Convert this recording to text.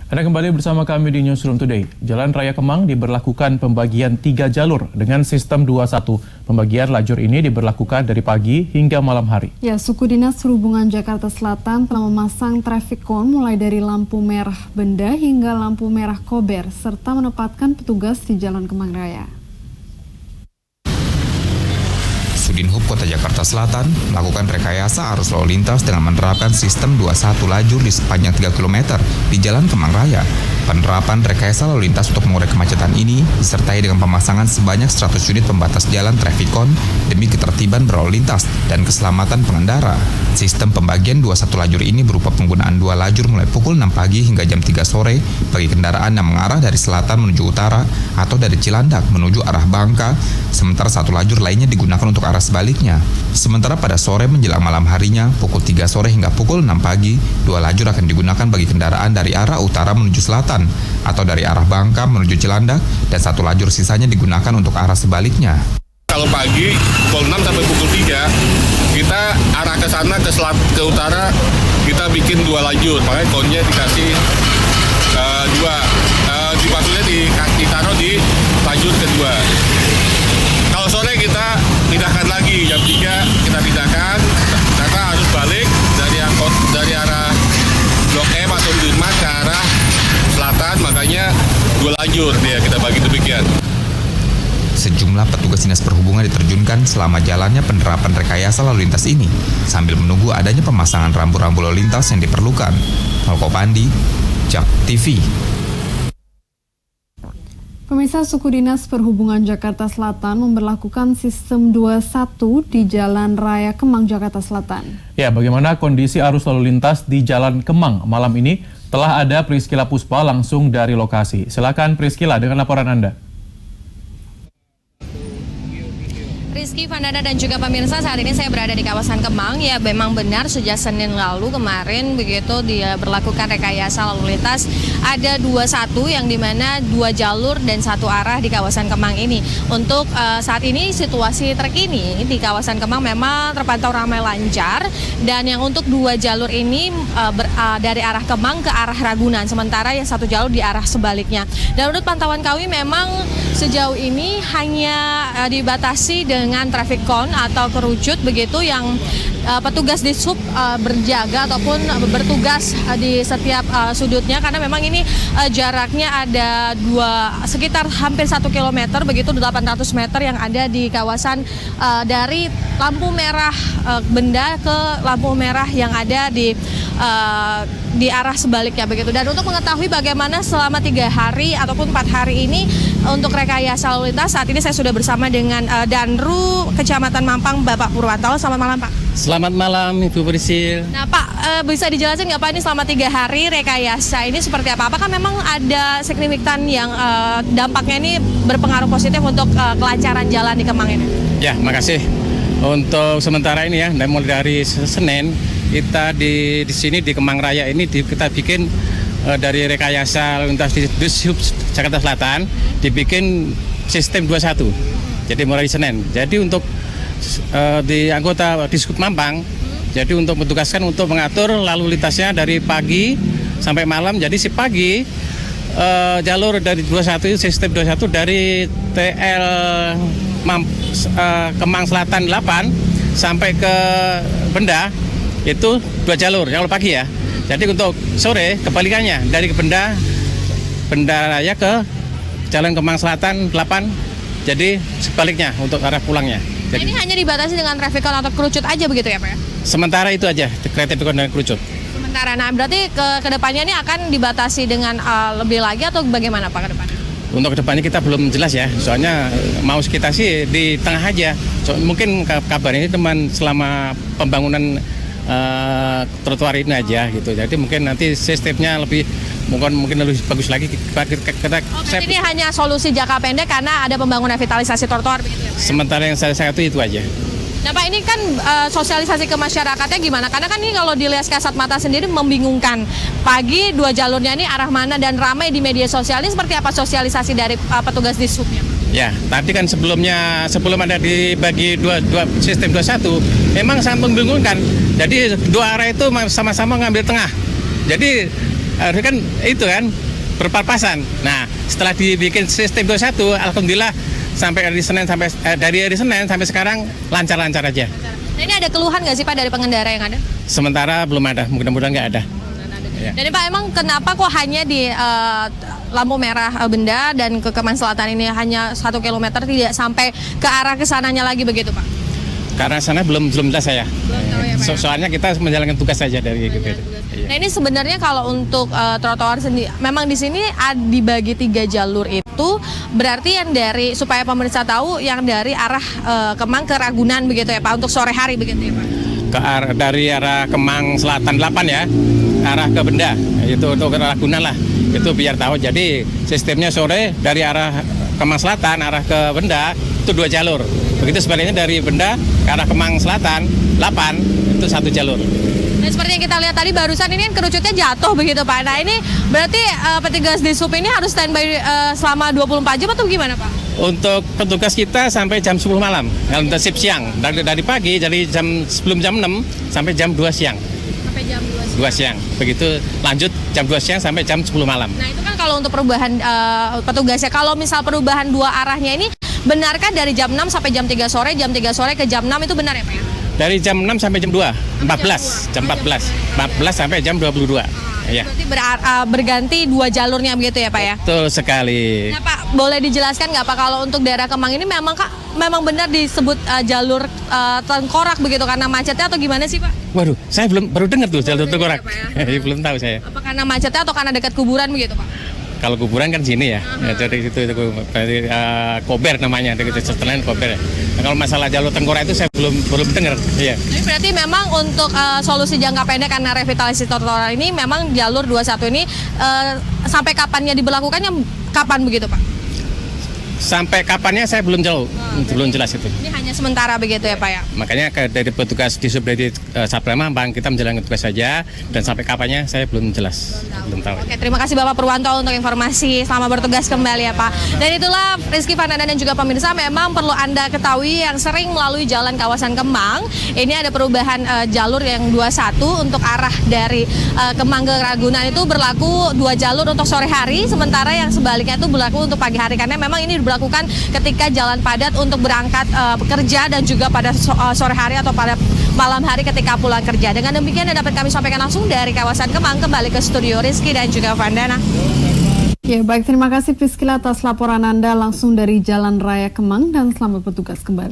Anda kembali bersama kami di Newsroom Today. Jalan Raya Kemang diberlakukan pembagian 3 jalur dengan sistem 2-1. Pembagian lajur ini diberlakukan dari pagi hingga malam hari. Ya, Suku Dinas Perhubungan Jakarta Selatan telah memasang traffic cone mulai dari lampu merah Benda hingga lampu merah Kober, serta menempatkan petugas di Jalan Kemang Raya. Sudinhub Kota Jakarta Selatan melakukan rekayasa arus lalu lintas dengan menerapkan sistem 2-1 lajur di sepanjang 3 km di Jalan Kemang Raya. Penerapan rekayasa lalu lintas untuk mengurai kemacetan ini disertai dengan pemasangan sebanyak 100 unit pembatas jalan traffic cone demi ketertiban berlalu lintas dan keselamatan pengendara. Sistem pembagian 2-1 lajur ini berupa penggunaan 2 lajur mulai pukul 6 pagi hingga jam 3 sore bagi kendaraan yang mengarah dari selatan menuju utara atau dari Cilandak menuju arah Bangka, sementara 1 lajur lainnya digunakan untuk arah sebaliknya. Sementara pada sore menjelang malam harinya, pukul 3 sore hingga pukul 6 pagi, 2 lajur akan digunakan bagi kendaraan dari arah utara menuju selatan atau dari arah Bangka menuju Cilandak, dan 1 lajur sisanya digunakan untuk arah sebaliknya. Kalau pagi pukul 6 sampai pukul 3 kita arah ke sana ke utara kita bikin 2 lajur, makanya konnya dikasih 2 maksudnya ditaruh di lajur kedua. Kalau sore kita pindahkan lagi jam 3 kita pindahkan karena harus balik dari arah Blok M atau Sudirman ke arah selatan, makanya 2 lajur dia kita bagi demikian. Sejumlah petugas dinas perhubungan diterjunkan selama jalannya penerapan rekayasa lalu lintas ini, sambil menunggu adanya pemasangan rambu-rambu lalu lintas yang diperlukan. Malko Pandi, JAK TV. Pemirsa, Suku Dinas Perhubungan Jakarta Selatan memberlakukan sistem 2-1 di Jalan Raya Kemang, Jakarta Selatan. Ya, bagaimana kondisi arus lalu lintas di Jalan Kemang malam ini? Telah ada Priskila Puspa langsung dari lokasi. Silakan Priskila dengan laporan Anda. Rizky, Vandana, dan juga pemirsa, saat ini saya berada di kawasan Kemang. Ya, memang benar sejak Senin lalu kemarin begitu dia berlakukan rekayasa lalu lintas. Ada 2-1 yang dimana 2 jalur dan 1 arah di kawasan Kemang ini. Untuk saat ini situasi terkini di kawasan Kemang memang terpantau ramai lancar, dan yang untuk 2 jalur ini dari arah Kemang ke arah Ragunan, sementara yang 1 jalur di arah sebaliknya. Dan menurut pantauan kami memang sejauh ini hanya dibatasi dengan traffic cone atau kerucut begitu yang petugas di sub berjaga ataupun bertugas di setiap sudutnya, karena memang ini jaraknya ada sekitar hampir 1 km begitu, 800 meter yang ada di kawasan dari lampu merah Benda ke lampu merah yang ada di arah sebaliknya begitu. Dan untuk mengetahui bagaimana selama 3 hari ataupun 4 hari ini untuk rekayasa lalu lintas, saat ini saya sudah bersama dengan Danru Kecamatan Mampang, Bapak Purwanto. Selamat malam, Pak. Selamat malam, Ibu Prisil. Nah, Pak, bisa dijelasin nggak Pak, ini selama 3 hari rekayasa ini seperti apa? Apakah memang ada signifikan yang dampaknya ini berpengaruh positif untuk kelancaran jalan di Kemang ini? Ya, makasih. Untuk sementara ini ya, mulai dari Senin kita di sini di Kemang Raya ini kita bikin dari rekayasa lalu lintas di Dishub Jakarta Selatan dibikin sistem 2-1. Jadi mulai Senin. Jadi untuk di anggota Dishub Mampang, jadi untuk mentugaskan untuk mengatur lalu lintasnya dari pagi sampai malam. Jadi si pagi jalur dari 21 sistem 21 dari TL Kemang Selatan 8 sampai ke Benda itu 2 jalur kalau pagi ya. Jadi untuk sore kebalikannya dari Benda Raya ke Jalan Kemang Selatan 8, jadi sebaliknya untuk arah pulangnya. Jadi, ini hanya dibatasi dengan traffic cone atau kerucut aja begitu ya Pak ya? Sementara itu aja, traffic cone dan kerucut. Sementara, nah berarti ke depannya ini akan dibatasi dengan lebih lagi atau bagaimana Pak ke depannya? Untuk kedepannya kita belum jelas ya, soalnya mau kita sih di tengah aja. Mungkin kabar ini teman selama pembangunan trotoar ini aja gitu. Jadi mungkin nanti sistemnya mungkin lebih bagus lagi. Ini hanya solusi jangka pendek karena ada pembangunan revitalisasi trotoar begitu ya Pak? Sementara yang saya itu aja. Nah Pak, ini kan sosialisasi ke masyarakatnya gimana? Karena kan ini kalau dilihat kasat mata sendiri membingungkan. Pagi 2 jalurnya ini arah mana dan ramai di media sosial, ini seperti apa sosialisasi dari petugas di subnya? Ya, tadi kan sebelum ada dibagi dua sistem 21, memang sangat membingungkan. Jadi 2 arah itu sama-sama ngambil tengah. Jadi harusnya kan itu kan berpapasan. Nah, setelah dibikin sistem 21, alhamdulillah sampai dari hari Senin sampai sekarang lancar-lancar aja. Nah, ini ada keluhan nggak sih Pak dari pengendara yang ada? Sementara belum ada, mudah-mudahan nggak ada. Ya. Jadi Pak, emang kenapa kok hanya di lampu merah Benda dan ke Kemang Selatan ini hanya 1 kilometer, tidak sampai ke arah kesananya lagi begitu Pak? Karena sana belum jelas saya. Belum tahu ya Pak ya? Soalnya kita menjalankan tugas saja dari gitu. Nah ini sebenarnya kalau untuk trotoar sendiri, memang di sini dibagi 3 jalur itu, berarti yang dari, supaya pemirsa tahu, yang dari arah Kemang ke Ragunan begitu ya Pak, untuk sore hari begitu ya Pak? Dari arah Kemang Selatan 8 ya, arah ke Benda, itu untuk ke Ragunan lah, itu biar tahu. Jadi sistemnya sore dari arah Kemang Selatan, arah ke Benda, itu 2 jalur. Begitu sebaliknya dari Benda ke arah Kemang Selatan 8, itu 1 jalur. Nah seperti yang kita lihat tadi barusan ini kan kerucutnya jatuh begitu Pak. Nah ini berarti petugas di SUP ini harus standby selama 24 jam atau gimana Pak? Untuk petugas kita sampai jam 10 malam, untuk shift siang, dari pagi, dari sebelum jam 6 sampai jam 2 siang. Sampai jam 2 siang. 2 siang, begitu lanjut jam 2 siang sampai jam 10 malam. Nah itu kan kalau untuk perubahan petugasnya, kalau misal perubahan 2 arahnya ini, benarkah dari jam 6 sampai jam 3 sore, jam 3 sore ke jam 6 itu benar ya Pak ya? Dari jam 6 sampai jam 2, 14 sampai jam 22. Ya. Berarti berganti 2 jalurnya begitu ya Pak ya? Betul sekali. Nah Pak, boleh dijelaskan nggak Pak kalau untuk daerah Kemang ini memang memang benar disebut jalur tengkorak begitu karena macetnya atau gimana sih Pak? Waduh, saya baru dengar tuh jalur tengkorak. Ya, Pak, ya? Belum tahu saya. Apa karena macetnya atau karena dekat kuburan begitu Pak? Kalau kuburan kan sini ya, jadi itu dari Kober namanya, dari setelan Kober. Nah, kalau masalah jalur tengkorak itu saya belum dengar. Iya. Jadi berarti memang untuk solusi jangka pendek karena revitalisasi trotoar ini memang jalur 21 ini sampai kapannya diberlakukannya kapan begitu Pak? Sampai kapannya saya belum jelas itu. Ini hanya sementara begitu ya Pak ya? Makanya dari petugas di Subdedi Satpol Mampang kita menjalankan tugas saja, dan sampai kapannya saya belum jelas. Belum tahu. Oke, terima kasih Bapak Purwanto untuk informasi. Selamat bertugas kembali ya Pak. Dan itulah Rizky Vandana dan juga pemirsa, memang perlu Anda ketahui yang sering melalui jalan kawasan Kemang, ini ada perubahan jalur yang 21 untuk arah dari Kemang ke Ragunan itu berlaku 2 jalur untuk sore hari, sementara yang sebaliknya itu berlaku untuk pagi hari, karena memang ini diberlakukan ketika jalan padat untuk berangkat bekerja dan juga pada sore hari atau pada malam hari ketika pulang kerja. Dengan demikian yang dapat kami sampaikan langsung dari kawasan Kemang, kembali ke studio Rizky dan juga Vandana. Ya, baik, terima kasih Priscila atas laporan Anda langsung dari Jalan Raya Kemang dan selamat bertugas kembali.